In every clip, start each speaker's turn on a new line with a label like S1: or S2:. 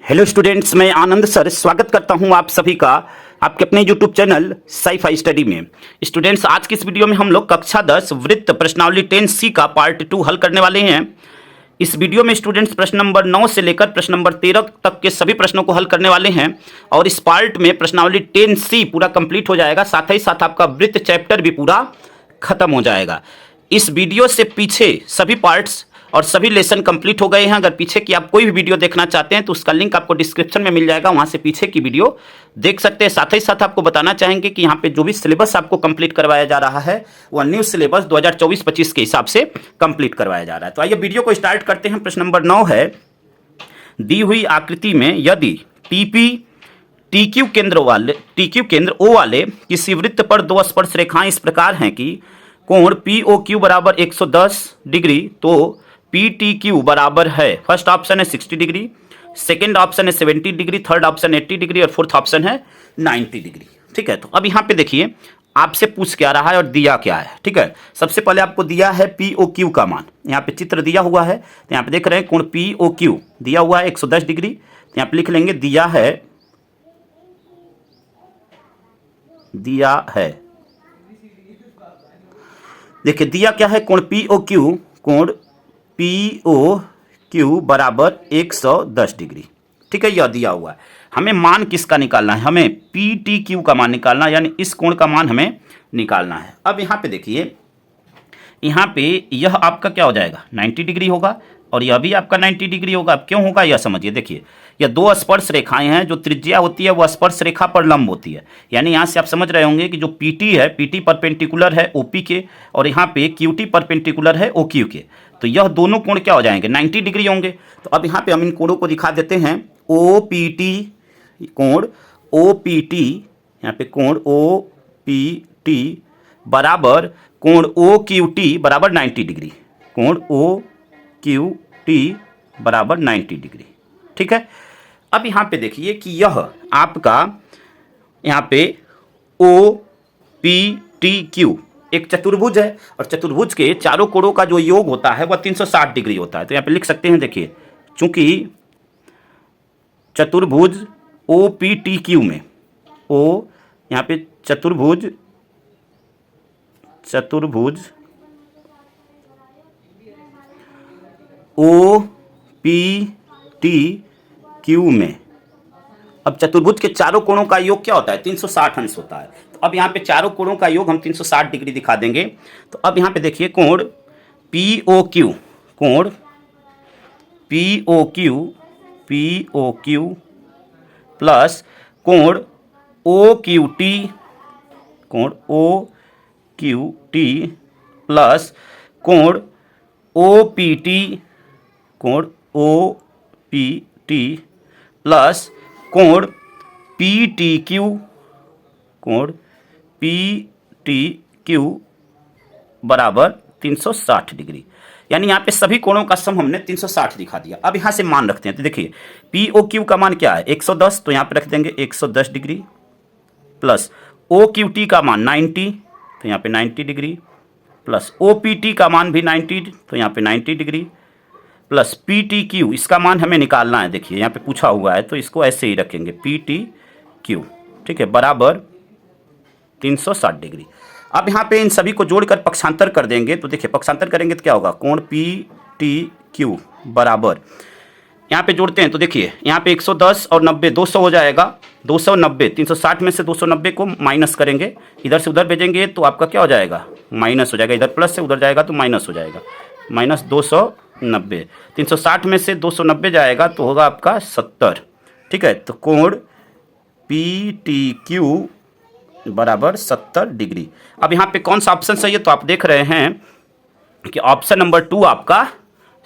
S1: Hello students, मैं आनंद sir स्वागत करता हूं आप सभी का आपके अपने यूट्यूब चैनल साई-फाई स्टडी में। स्टूडेंट्स, आज की इस वीडियो में हम लोग कक्षा 10 वृत्त प्रश्नावली 10C का पार्ट 2 हल करने वाले हैं। इस वीडियो में स्टूडेंट्स प्रश्न नंबर 9 से लेकर प्रश्न नंबर 13 तक के सभी प्रश्नों को हल करने वाले हैं और इस पार्ट में प्रश्नावली 10C पूरा कंप्लीट हो जाएगा, साथ ही साथ आपका वृत्त चैप्टर भी पूरा खत्म हो जाएगा। इस वीडियो से पीछे सभी पार्ट्स और सभी लेसन कंप्लीट हो गए हैं। अगर पीछे की आप कोई भी वीडियो देखना चाहते हैं तो उसका लिंक आपको डिस्क्रिप्शन में मिल जाएगा, वहां से पीछे की वीडियो देख सकते हैं। साथ ही साथ आपको बताना चाहेंगे कि यहाँ पे जो भी सिलेबस आपको कंप्लीट करवाया जा रहा है वह न्यू सिलेबस 2024-25 के हिसाब से कंप्लीट करवाया जा रहा है। तो आइए वीडियो को स्टार्ट करते हैं। प्रश्न नंबर 9 है, दी हुई आकृति में यदि टीपी टीक्यू केंद्र ओ वाले किसी वृत्त पर दो स्पर्श रेखाएं इस प्रकार हैं कि कोण POQ बराबर 110 डिग्री, तो PTQ बराबर है, फर्स्ट ऑप्शन है 60 डिग्री, सेकेंड ऑप्शन है 70 डिग्री, थर्ड ऑप्शन 80 डिग्री और फोर्थ ऑप्शन है 90 डिग्री। ठीक है, तो अब यहाँ पे देखिए आपसे पूछ क्या रहा है और दिया क्या है। ठीक है, सबसे पहले आपको दिया है POQ का मान, यहाँ पे चित्र दिया हुआ है, तो यहाँ पे देख रहे हैं कोण POQ दिया हुआ है 110 डिग्री, तो यहाँ पे लिख लेंगे दिया है देखिए दिया क्या है, कोण POQ बराबर 110 डिग्री। ठीक है, यह दिया हुआ है। हमें मान किसका निकालना है, हमें PTQ का मान निकालना है, यानी इस कोण का मान हमें निकालना है। अब यहाँ पे देखिए, यहाँ पे यह आपका क्या हो जाएगा 90 डिग्री होगा और यह भी आपका 90 डिग्री होगा। अब क्यों होगा यह समझिए। देखिए यह दो स्पर्श रेखाएं हैं, जो त्रिज्या होती है वह स्पर्श रेखा पर लंब होती है, यानी यहाँ से आप समझ रहे होंगे कि जो PT है, PT परपेंडिकुलर है OP के और यहाँ पे QT परपेंडिकुलर है OQ के, तो यह दोनों कोण क्या हो जाएंगे 90 डिग्री होंगे। तो अब यहाँ पे हम इन कोणों को दिखा देते हैं। OPT यहाँ पे कोण OPT बराबर कोण OQT बराबर 90 डिग्री, कोण OQT बराबर 90 डिग्री। ठीक है, अब यहाँ पे देखिए कि यह आपका यहाँ पे OPTQ एक चतुर्भुज है और चतुर्भुज के चारों कोणों का जो योग होता है वह 360 डिग्री होता है। तो यहाँ पे लिख सकते हैं, देखिए चूंकि चतुर्भुज OPTQ में यहाँ पे चतुर्भुज OPTQ में अब चतुर्भुज के चारों कोणों का योग क्या होता है 360 अंश होता है। तो अब यहाँ पे चारों कोणों का योग हम 360 डिग्री दिखा देंगे। तो अब यहाँ पे देखिए कोण POQ प्लस कोण OQT प्लस कोण OPT प्लस कोण PTQ बराबर 360 डिग्री, यानी यहाँ पे सभी कोणों का सम हमने 360 दिखा दिया। अब यहाँ से मान रखते हैं। तो देखिए POQ का मान क्या है 110, तो यहाँ पे रख देंगे 110 डिग्री, प्लस OQT का मान 90, तो यहाँ पे 90 डिग्री, प्लस OPT का मान भी 90, तो यहाँ पे 90 डिग्री, प्लस PTQ इसका मान हमें निकालना है। देखिए यहाँ पे पूछा हुआ है तो इसको ऐसे ही रखेंगे PTQ, ठीक है, बराबर 360 डिग्री। अब यहाँ पे इन सभी को जोड़कर पक्षांतर कर देंगे। तो देखिए पक्षांतर करेंगे तो क्या होगा, कोण PTQ बराबर, यहाँ पे जोड़ते हैं तो देखिए यहाँ पे 110 और 90 200 हो जाएगा, 290, 360 में से 290 को माइनस करेंगे, इधर से उधर भेजेंगे तो आपका क्या हो जाएगा माइनस हो जाएगा, इधर प्लस से उधर जाएगा तो माइनस हो जाएगा, माइनस 290, 360 में से 290 जाएगा तो होगा आपका 70। ठीक है, तो कोण PTQ बराबर 70 डिग्री। अब यहाँ पे कौन सा ऑप्शन सही है, तो आप देख रहे हैं कि ऑप्शन नंबर 2 आपका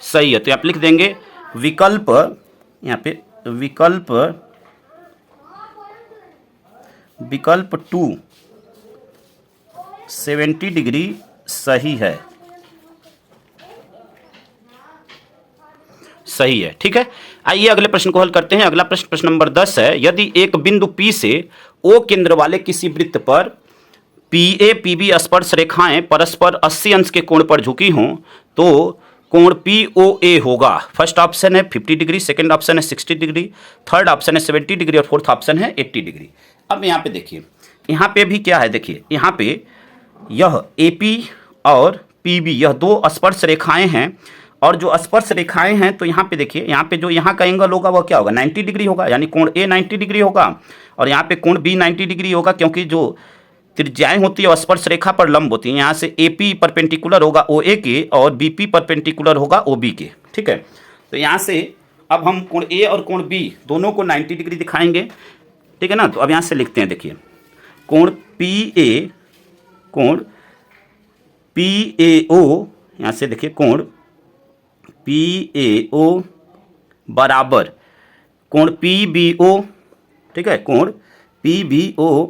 S1: सही है। तो आप लिख देंगे विकल्प, यहाँ पे विकल्प 2 70 डिग्री सही है, सही है। ठीक है, आइए अगले प्रश्न को हल करते हैं। अगला प्रश्न प्रश्न नंबर 10 है, यदि एक बिंदु P से O केंद्र वाले किसी वृत्त पर PA PB स्पर्श रेखाएं परस्पर 80 अंश के कोण पर झुकी हों तो कोण POA होगा। फर्स्ट ऑप्शन है 50 डिग्री, सेकंड ऑप्शन है 60 डिग्री, थर्ड ऑप्शन है 70 डिग्री और फोर्थ ऑप्शन है 80 डिग्री। अब यहाँ पे देखिए, यहाँ पे भी क्या है, देखिए यहाँ पे यह AP और PB यह दो स्पर्श रेखाएं हैं, और जो स्पर्श रेखाएं हैं तो यहाँ पे देखिए, यहाँ पे जो यहाँ का एंगल होगा वह क्या होगा, 90 डिग्री होगा, यानी कोण A 90 डिग्री होगा और यहाँ पे कोण B 90 डिग्री होगा, क्योंकि जो त्रिज्याएं होती है और स्पर्श रेखा पर लंब होती है। यहाँ से AP परपेंडिकुलर होगा OA के और BP परपेंडिकुलर होगा OB के। ठीक है, तो यहाँ से अब हम कोण A और कोण B दोनों को 90 डिग्री दिखाएंगे। ठीक है ना, तो अब यहाँ से लिखते हैं, देखिए कोण PAO, यहाँ से देखिए कोण PAO बराबर कोण PBO। ठीक है, कोण PBO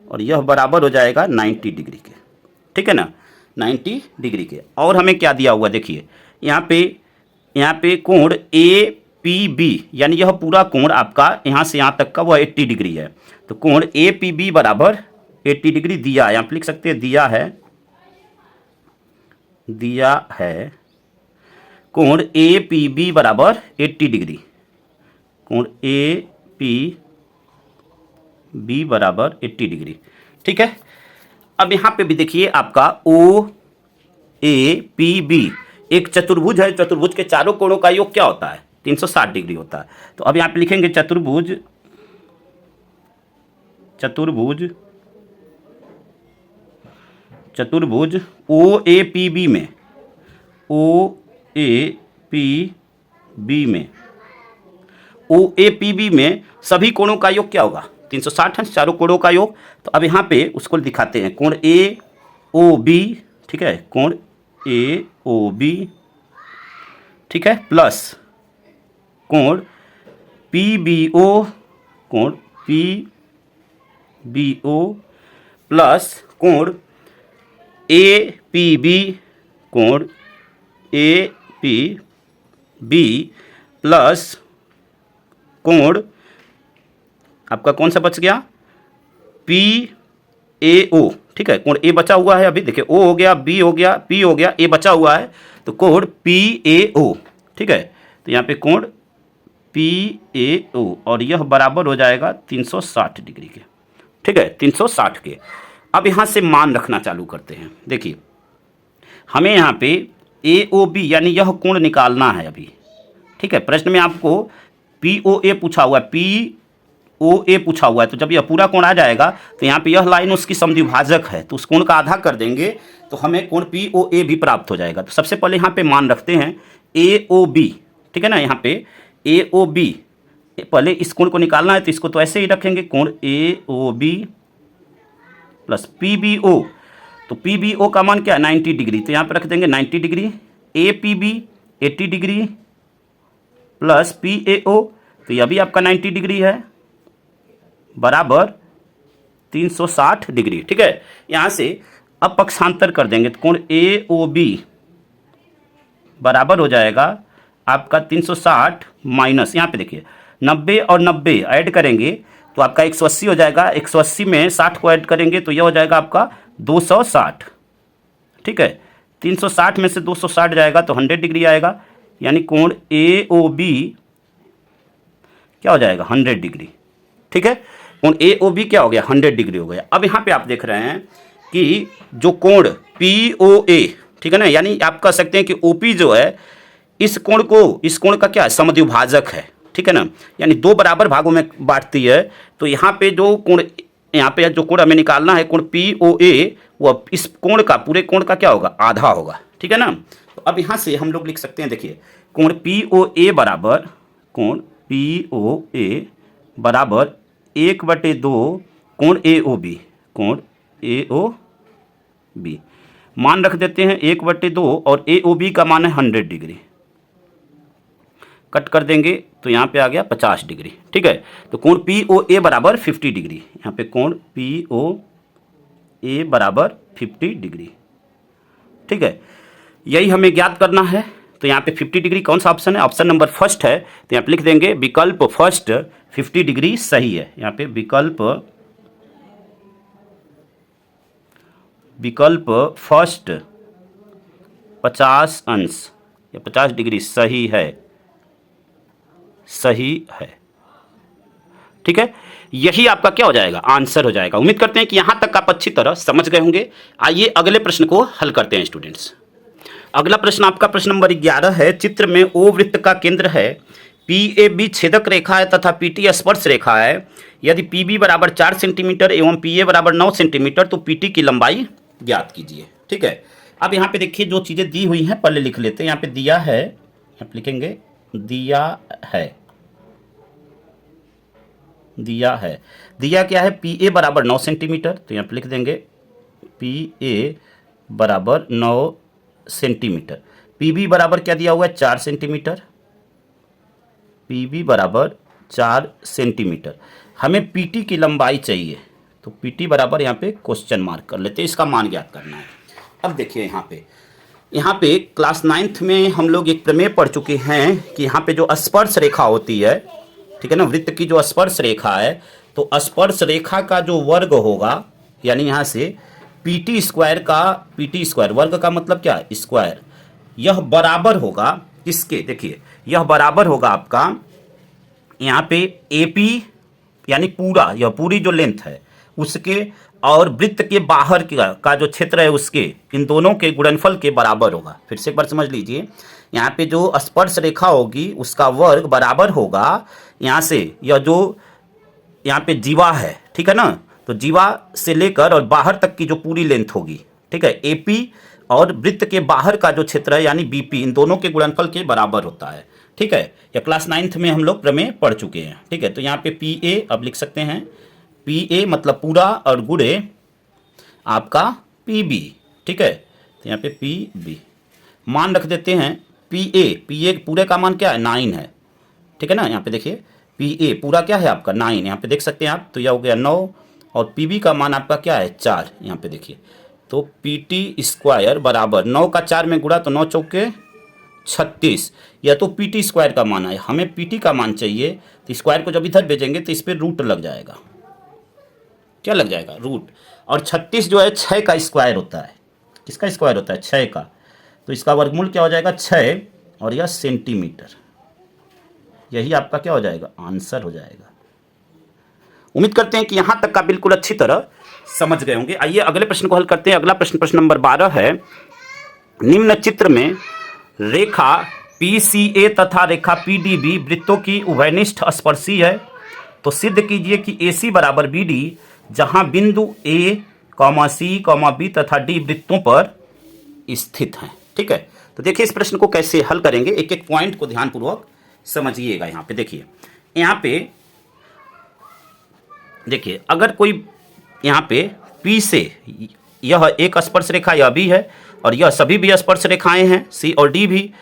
S1: और यह बराबर हो जाएगा 90 डिग्री के। ठीक है ना, 90 डिग्री के। और हमें क्या दिया हुआ, देखिए यहाँ पे कोण APB, यानी यह पूरा कोण आपका यहाँ से यहाँ तक का वह 80 डिग्री है। तो कोण APB बराबर 80 डिग्री दिया है, यहाँ पे लिख सकते हैं दिया है कोण APB बराबर 80 डिग्री, कोण APB बराबर 80 डिग्री। ठीक है, अब यहाँ पे भी देखिए आपका OAPB एक चतुर्भुज है, चतुर्भुज के चारों कोणों का योग क्या होता है, 360 डिग्री होता है। तो अब यहाँ पे लिखेंगे चतुर्भुज OAPB में सभी कोणों का योग क्या होगा, 360 है, चारों कोणों का योग। तो अब यहाँ पे उसको दिखाते हैं, कोण AOB, ठीक है, कोण AOB, ठीक है, प्लस कोण PBO प्लस कोण APB प्लस कोण आपका कौन सा बच गया, PAO। ठीक है, कोण A बचा हुआ है, अभी देखिए O हो गया, B हो गया, P हो गया, A बचा हुआ है, तो कोण PAO। ठीक है, तो यहाँ पे कोण PAO और यह बराबर हो जाएगा 360 डिग्री के। ठीक है, 360 के। अब यहाँ से मान रखना चालू करते हैं। देखिए हमें यहाँ पे AOB यानी यह कोण निकालना है अभी। ठीक है, प्रश्न में आपको POA पूछा हुआ है, POA पूछा हुआ है, तो जब यह पूरा कोण आ जाएगा तो यहाँ पे यह लाइन उसकी समद्विभाजक है, तो उस कोण का आधा कर देंगे तो हमें कोण POA भी प्राप्त हो जाएगा। तो सबसे पहले यहाँ पे मान रखते हैं AOB। ठीक है ना, यहाँ पे AOB, पहले इस कोण को निकालना है तो इसको तो ऐसे ही रखेंगे, कोण AOB प्लस PBO। तो PBO का मान क्या है, 90 डिग्री, तो यहाँ पे रख देंगे 90 degree. APB 80 degree plus PAO, तो यह भी आपका 90 डिग्री है, बराबर 360 डिग्री। ठीक है, यहाँ से अब पक्षांतर कर देंगे तो कोण AOB बराबर हो जाएगा आपका 360 माइनस, यहाँ पे देखिए 90 और 90 ऐड करेंगे तो आपका 180 हो जाएगा। 180 में 60 को ऐड करेंगे तो यह हो जाएगा आपका 260। ठीक है, 360 में से 260 जाएगा तो 100 डिग्री आएगा, यानी कोण AOB क्या हो जाएगा, 100 डिग्री। ठीक है, कोण AOB क्या हो गया, 100 डिग्री हो गया। अब यहाँ पे आप देख रहे हैं कि जो कोण POA, ठीक है ना, यानी आप कह सकते हैं कि OP जो है इस कोण का क्या है, समद्विभाजक है। ठीक है ना, यानी दो बराबर भागों में बांटती है। तो यहाँ पे जो कोण हमें निकालना है, कोण POA, वो इस कोण का, पूरे कोण का क्या होगा, आधा होगा। ठीक है ना, तो अब यहाँ से हम लोग लिख सकते हैं, देखिए कोण POA बराबर 1/2 कोण AOB मान रख देते हैं 1/2, और AOB का मान है 100 डिग्री, कट कर देंगे तो यहाँ पे आ गया 50 डिग्री। ठीक है, तो कोण POA बराबर 50 डिग्री, यहाँ पे कोण POA बराबर 50 डिग्री। ठीक है, यही हमें ज्ञात करना है। तो यहाँ पे 50 डिग्री कौन सा ऑप्शन है, ऑप्शन नंबर फर्स्ट है, तो यहाँ पे लिख देंगे विकल्प फर्स्ट 50 डिग्री सही है। यहाँ पे विकल्प फर्स्ट 50 अंश या 50 डिग्री सही है, सही है। ठीक है, यही आपका क्या हो जाएगा, आंसर हो जाएगा। उम्मीद करते हैं कि यहां तक आप अच्छी तरह समझ गए होंगे। आइए अगले प्रश्न को हल करते हैं स्टूडेंट्स। अगला प्रश्न आपका प्रश्न नंबर 11 है। चित्र में ओ वृत्त का केंद्र है, PAB छेदक रेखा है तथा PT स्पर्श रेखा है। यदि PB बराबर 4 सेंटीमीटर एवं PA बराबर 9 सेंटीमीटर तो PT की लंबाई ज्ञात कीजिए। ठीक है, अब यहाँ पे देखिए जो चीज़ें दी हुई हैं पहले लिख लेते हैं। यहाँ पे दिया है, आप लिखेंगे दिया है, दिया है, दिया क्या है, PA बराबर 9 सेंटीमीटर, तो यहाँ पे लिख देंगे PA बराबर 9 सेंटीमीटर। PB बराबर क्या दिया हुआ है, 4 सेंटीमीटर, PB बराबर 4 सेंटीमीटर। हमें PT की लंबाई चाहिए, तो PT बराबर यहाँ पे क्वेश्चन मार्क कर लेते हैं, इसका मान ज्ञात करना है। अब देखिए यहाँ पे क्लास 9th में हम लोग एक प्रमेय पढ़ चुके हैं कि यहाँ पे जो स्पर्श रेखा होती है, ठीक है ना, वृत्त की जो स्पर्श रेखा है, तो स्पर्श रेखा का जो वर्ग होगा, यानी यहाँ से PT स्क्वायर, वर्ग का मतलब क्या है, स्क्वायर, यह बराबर होगा किसके, देखिए यह बराबर होगा आपका यहाँ पे AP यानी पूरा, यह पूरी जो लेंथ है उसके, और वृत्त के बाहर का जो क्षेत्र है उसके, इन दोनों के गुणनफल के बराबर होगा। फिर से एक बार समझ लीजिए, यहाँ पे जो स्पर्श रेखा होगी उसका वर्ग बराबर होगा यहाँ से, यह जो यहाँ पे जीवा है, ठीक है ना, तो जीवा से लेकर और बाहर तक की जो पूरी लेंथ होगी, ठीक है, AP और वृत्त के बाहर का जो क्षेत्र है यानी BP, इन दोनों के गुणनफल के बराबर होता है। ठीक है, या क्लास 9th में हम लोग प्रमेय पढ़ चुके हैं। ठीक है, तो यहाँ पे PA अब लिख सकते हैं, PA मतलब पूरा और गुणे आपका PB। ठीक है, तो यहाँ पे PB मान रख देते हैं। PA पूरे का मान क्या है, 9 है। ठीक है ना, यहाँ पे देखिए PA पूरा क्या है आपका 9, यहाँ पे देख सकते हैं आप, तो यह हो गया 9, और PB का मान आपका क्या है 4, यहाँ पे देखिए, तो PT स्क्वायर बराबर 9 का 4 में गुणा तो 9 चौके 36, या तो PT स्क्वायर का मान है, हमें PT का मान चाहिए, तो स्क्वायर को जब इधर भेजेंगे तो इस पर रूट लग जाएगा, क्या लग जाएगा, रूट, और 36 जो है 6 का स्क्वायर होता है, किसका स्क्वायर होता है, 6 का, तो इसका वर्गमूल क्या हो जाएगा 6, और यह सेंटीमीटर, यही आपका क्या हो जाएगा, आंसर हो जाएगा। उम्मीद करते हैं कि यहां तक का बिल्कुल अच्छी तरह समझ गए होंगे। आइए अगले प्रश्न को हल करते हैं। अगला प्रश्न नंबर 12 है। निम्न चित्र में रेखा PCA तथा रेखा PDB वृत्तों की उभयनिष्ठ स्पर्शी है, तो सिद्ध कीजिए कि AC बराबर BD जहां बिंदु A, C, B तथा D वृत्तों पर स्थित हैं। ठीक है, तो देखिए इस प्रश्न को कैसे हल करेंगे, एक एक पॉइंट को ध्यानपूर्वक समझिएगा। यहाँ पे देखिए, यहाँ पे देखिए, अगर कोई यहाँ पे P से यह एक स्पर्श रेखा यह भी है, और यह सभी भी स्पर्श रेखाएं हैं C और D भी,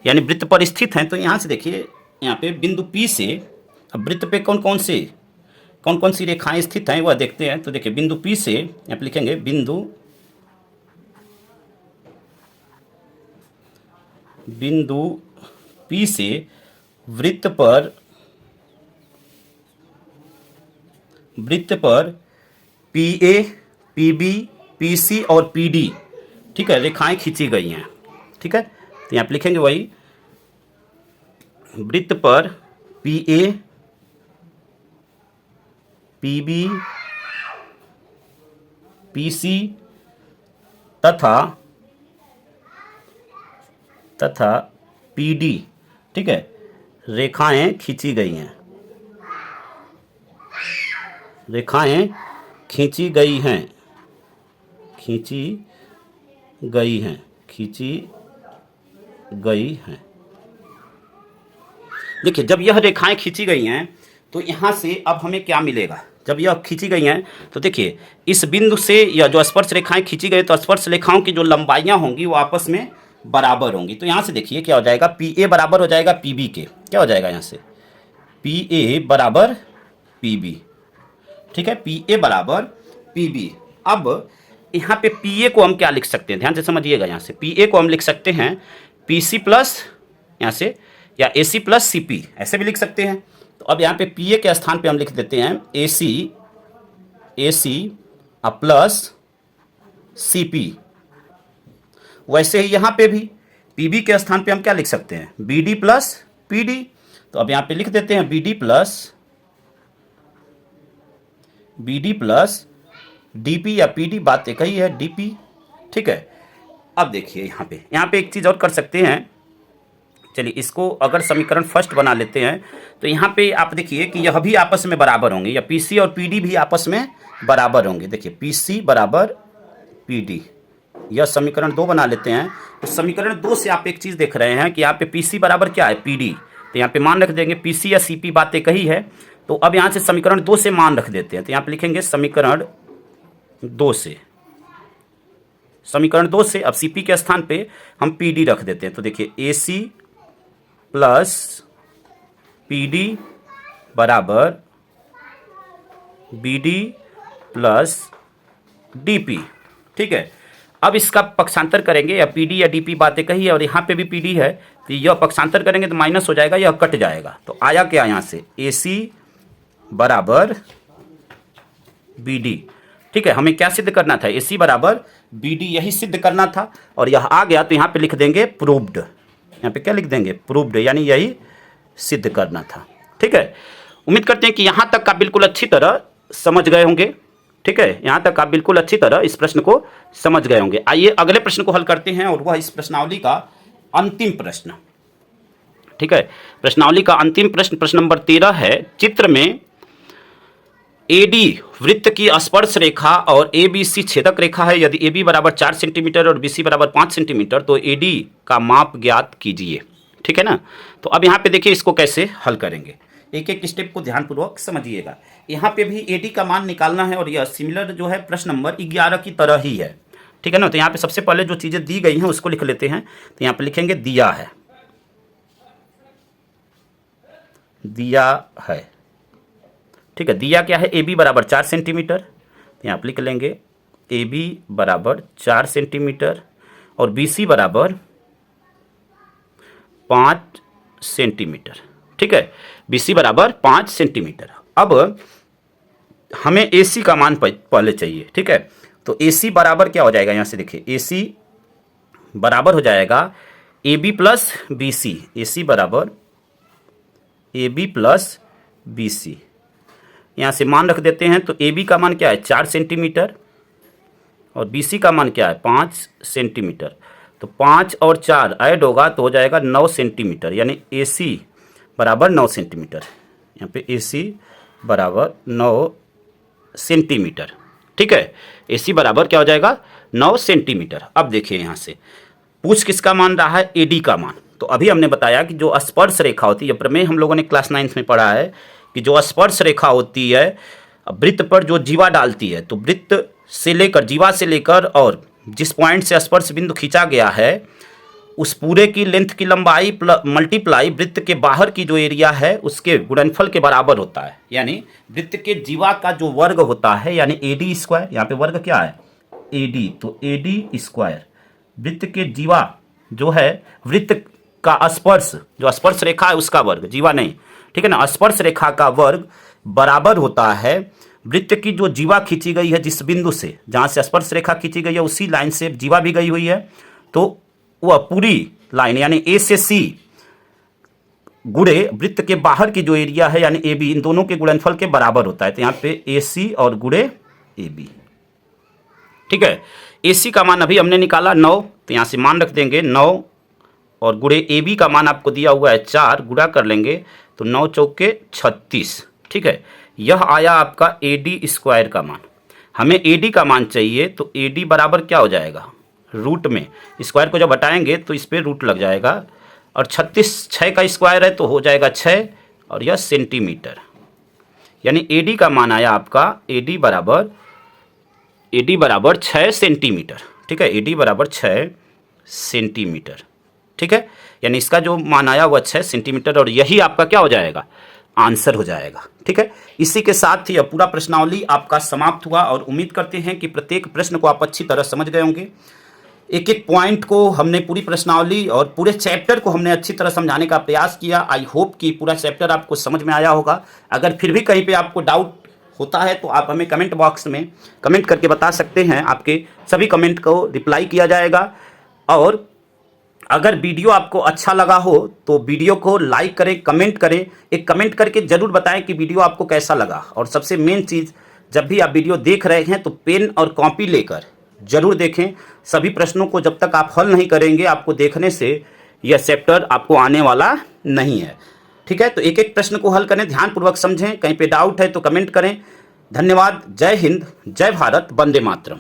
S1: यानी वृत्त पर स्थित हैं, तो यहाँ से देखिए यहाँ पे बिंदु P से अब वृत्त पे कौन कौन सी रेखाएं स्थित हैं वह देखते हैं। तो देखिए बिंदु P से यहाँ पे लिखेंगे बिंदु P से वृत्त पर PA, PB, PC और PD, ठीक है, रेखाएं खींची गई हैं। ठीक है, तो यहाँ पे लिखेंगे वही, वृत्त पर PA, PB, PC तथा PD, ठीक है, रेखाएं खींची गई हैं, रेखाएं खींची गई हैं। देखिए जब यह रेखाएं खींची गई हैं तो यहाँ से अब हमें क्या मिलेगा, जब यह खींची गई हैं तो देखिए इस बिंदु से यह जो स्पर्श रेखाएं खींची गई, तो स्पर्श रेखाओं की जो लंबाइयाँ होंगी वो आपस में बराबर होंगी। तो यहाँ से देखिए क्या हो जाएगा, PA बराबर हो जाएगा PB के, क्या हो जाएगा यहाँ से PA बराबर PB। ठीक है, PA बराबर PB। अब यहाँ पे PA को हम क्या लिख सकते हैं, ध्यान से समझिएगा, यहाँ से PA को हम लिख सकते हैं PC प्लस यहाँ से, या AC प्लस CP, ऐसे भी लिख सकते हैं। तो अब यहाँ पे PA के स्थान पे हम लिख देते हैं AC प्लस CP, वैसे ही यहाँ पे भी पीबी के स्थान पे हम क्या लिख सकते हैं, बीडी प्लस पीडी। तो अब यहाँ पे लिख देते हैं बीडी प्लस डीपी या पीडी, बात एक ही है, डीपी। ठीक है, अब देखिए यहाँ पे एक चीज़ और कर सकते हैं। चलिए इसको अगर समीकरण फर्स्ट बना लेते हैं तो यहाँ पे आप देखिए कि यह भी आपस में बराबर होंगे, या पीसी और पीडी भी आपस में बराबर होंगे। देखिए पीसी बराबर पीडी, यह समीकरण 2 बना लेते हैं। तो समीकरण 2 से आप एक चीज़ देख रहे हैं कि यहाँ पे पीसी बराबर क्या है, पीडी। तो यहाँ पे मान रख देंगे, पीसी या सीपी बात एक ही है। तो अब यहाँ से समीकरण 2 से मान रख देते हैं। तो यहाँ पे लिखेंगे समीकरण 2 से अब सीपी के स्थान पे हम पीडी रख देते हैं। तो देखिए एसी प्लस पीडी बराबर बीडी प्लस डीपी। ठीक है, अब इसका पक्षांतर करेंगे, या पीडी या डीपी बातें कही है, और यहाँ पे भी पीडी है, तो यह पक्षांतर करेंगे तो माइनस हो जाएगा, यह कट जाएगा। तो आया क्या यहाँ से, एसी बराबर बीडी। ठीक है, हमें क्या सिद्ध करना था, एसी बराबर बीडी, यही सिद्ध करना था। और यह आ गया तो यहाँ पे लिख देंगे प्रूव्ड। यहाँ पे क्या लिख देंगे, प्रूव्ड, यानी यही सिद्ध करना था। ठीक है, उम्मीद करते हैं कि यहाँ तक आप बिल्कुल अच्छी तरह समझ गए होंगे। ठीक है, यहाँ तक आप बिल्कुल अच्छी तरह इस प्रश्न को समझ गए होंगे। आइए अगले प्रश्न को हल करते हैं, और वह इस प्रश्नावली का अंतिम प्रश्न। ठीक है, प्रश्नावली का अंतिम प्रश्न, प्रश्न नंबर 13 है। चित्र में एडी वृत्त की स्पर्श रेखा और एबीसी छेदक रेखा है। यदि एबी बराबर 4 सेंटीमीटर और बीसी बराबर 5 सेंटीमीटर तो एडी का माप ज्ञात कीजिए। ठीक है ना। तो अब यहाँ पे देखिए इसको कैसे हल करेंगे, एक एक स्टेप को ध्यानपूर्वक समझिएगा। यहाँ पे भी एडी का मान निकालना है, और यह सिमिलर जो है प्रश्न नंबर 11 की तरह ही है। ठीक है ना। तो यहाँ पे सबसे पहले जो चीज़ें दी गई हैं उसको लिख लेते हैं। तो यहाँ पे लिखेंगे दिया है, ठीक है। दिया क्या है, ए बी बराबर 4 सेंटीमीटर। तो यहाँ पर लिख लेंगे ए बी बराबर 4 सेंटीमीटर और बी सी बराबर 5 सेंटीमीटर। ठीक है, बी सी बराबर 5 सेंटीमीटर। अब हमें ए सी का मान पहले चाहिए। ठीक है, तो ए सी बराबर क्या हो जाएगा, यहाँ से देखिए ए सी बराबर हो जाएगा A B plus B C. A C बराबर A B plus B C, यहाँ से मान रख देते हैं। तो ए बी का मान क्या है 4 सेंटीमीटर और बी सी का मान क्या है 5 सेंटीमीटर। तो 5 और 4 ऐड होगा तो हो जाएगा 9 सेंटीमीटर, यानी ए सी बराबर 9 सेंटीमीटर। यहाँ पे ए सी बराबर 9 सेंटीमीटर। ठीक है, ए सी बराबर क्या हो जाएगा 9 सेंटीमीटर। अब देखिए यहाँ से पूछ किसका मान रहा है, ए डी का मान। तो अभी हमने बताया कि जो स्पर्श रेखा होती है, प्रमेय हम लोगों ने क्लास 9 में पढ़ा है कि जो स्पर्श रेखा होती है वृत्त पर जो जीवा डालती है, तो वृत्त से लेकर जीवा से लेकर और जिस पॉइंट से स्पर्श बिंदु खींचा गया है उस पूरे की लेंथ की लंबाई मल्टीप्लाई वृत्त के बाहर की जो एरिया है उसके गुणनफल के बराबर होता है। यानी वृत्त के जीवा का जो वर्ग होता है, यानी ए डी स्क्वायर। यहाँ पे वर्ग क्या है ए डी, तो ए डी स्क्वायर वृत्त के जीवा जो है वृत्त का स्पर्श, जो स्पर्श रेखा है उसका वर्ग, जीवा नहीं। ठीक है ना, स्पर्श रेखा का वर्ग बराबर होता है वृत्त की जो जीवा खींची गई है जिस बिंदु से, जहाँ से स्पर्श रेखा खींची गई है उसी लाइन से जीवा भी गई हुई है, तो वह पूरी लाइन यानी ए से सी गुणे वृत्त के बाहर की जो एरिया है यानी ए बी, इन दोनों के गुणनफल के बराबर होता है। तो यहाँ पे ए सी और गुणे ए बी। ठीक है, ए सी का मान अभी हमने निकाला 9, तो यहाँ से मान रख देंगे 9 और गुणे ए बी का मान आपको दिया हुआ है 4, गुणा कर लेंगे तो 9 चौके 36। ठीक है, यह आया आपका ए डी स्क्वायर का मान। हमें ए डी का मान चाहिए, तो ए डी बराबर क्या हो जाएगा, रूट में स्क्वायर को जब हटाएंगे तो इस पर रूट लग जाएगा, और 36 6 का स्क्वायर है तो हो जाएगा 6, और यह सेंटीमीटर। यानी ए डी का मान आया आपका ए डी बराबर 6 सेंटीमीटर। ठीक है, ए डी बराबर 6 सेंटीमीटर। ठीक है, यानी इसका जो मान आया वह 6 सेंटीमीटर, और यही आपका क्या हो जाएगा, आंसर हो जाएगा। ठीक है, इसी के साथ ही यह पूरा प्रश्नावली आपका समाप्त हुआ, और उम्मीद करते हैं कि प्रत्येक प्रश्न को आप अच्छी तरह समझ गए होंगे। एक एक पॉइंट को हमने, पूरी प्रश्नावली और पूरे चैप्टर को हमने अच्छी तरह समझाने का प्रयास किया। आई होप कि पूरा चैप्टर आपको समझ में आया होगा। अगर फिर भी कहीं पे आपको डाउट होता है तो आप हमें कमेंट बॉक्स में कमेंट करके बता सकते हैं। आपके सभी कमेंट को रिप्लाई किया जाएगा। और अगर वीडियो आपको अच्छा लगा हो तो वीडियो को लाइक करें, कमेंट करें, एक कमेंट करके ज़रूर बताएं कि वीडियो आपको कैसा लगा। और सबसे मेन चीज़, जब भी आप वीडियो देख रहे हैं तो पेन और कॉपी लेकर ज़रूर देखें। सभी प्रश्नों को जब तक आप हल नहीं करेंगे, आपको देखने से यह चैप्टर आपको आने वाला नहीं है। ठीक है, तो एक एक प्रश्न को हल करें, ध्यानपूर्वक समझें। कहीं पे डाउट है तो कमेंट करें। धन्यवाद। जय हिंद, जय भारत, वंदे मातरम।